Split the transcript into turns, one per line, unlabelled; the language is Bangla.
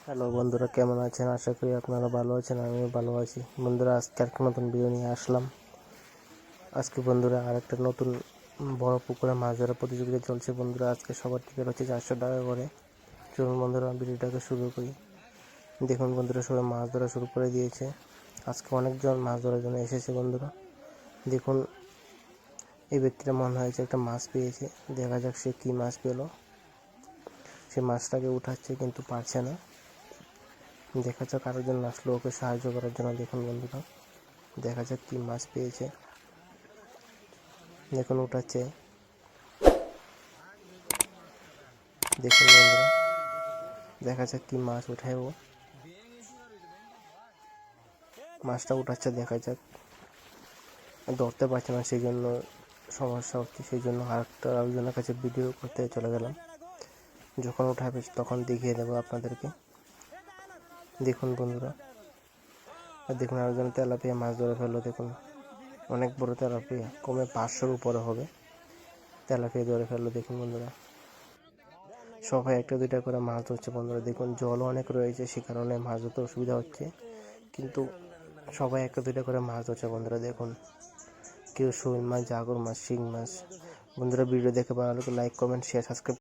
হ্যালো বন্ধুরা, কেমন আছেন? আশা করি আপনারা ভালো আছেন, আমিও ভালো আছি। বন্ধুরা, আজকে একটা নতুন ভিডিও নিয়ে আসলাম। আজকে বন্ধুরা আরেকটা নতুন বড় পুকুরে মাছ ধরার প্রতিযোগিতা চলছে। বন্ধুরা, আজকে সবার টিকিট হচ্ছে 400 টাকা করে। চলুন বন্ধুরা, ভিডিওটাকে শুরু করি। দেখুন বন্ধুরা, সবাই মাছ ধরা শুরু করে দিয়েছে। আজকে অনেকজন মাছ ধরার জন্য এসেছে। বন্ধুরা দেখুন, এই ব্যক্তিটা মনে হয়েছে একটা মাছ পেয়েছে। দেখা যাক সে কী মাছ পেল। সে মাছটাকে উঠাচ্ছে কিন্তু পারছে না। দেখা যাক আরেকজন আসলো ওকে সাহায্য করার জন্য। দেখুন বন্ধুরা, দেখা যাক কি মাছ পেয়েছে। দেখুন উঠাচ্ছে। দেখুন বন্ধুরা, দেখা যাক কি মাছ উঠায় ও। মাছটা উঠাচ্ছে, দেখা যাক। ধরতে পারছে না, সেই জন্য সমস্যা হচ্ছে। সেই জন্য আরেকজনের কাছে ভিডিও করতে চলে গেলাম। যখন উঠাবে তখন দেখিয়ে দেবো আপনাদেরকে। দেখুন বন্ধুরা, দেখুন আরেকজন তেলাপিয়া মাছ ধরে ফেললো। দেখুন অনেক বড় তেলাপিয়া, কমে 500-র উপরে হবে। তেলাপিয়া ধরে ফেললো। দেখুন বন্ধুরা, সবাই একটা দুইটা করে মাছ ধরছে। বন্ধুরা দেখুন, জলও অনেক রয়েছে, সে কারণে মাছ ধরতে অসুবিধা হচ্ছে, কিন্তু সবাই একটা দুইটা করে মাছ ধরছে। বন্ধুরা দেখুন, কেউ শোল মাছ, জাগর মাছ, শিং মাছ। বন্ধুরা, ভিডিও দেখে ভালো লাগলে লাইক, কমেন্ট, শেয়ার, সাবস্ক্রাইব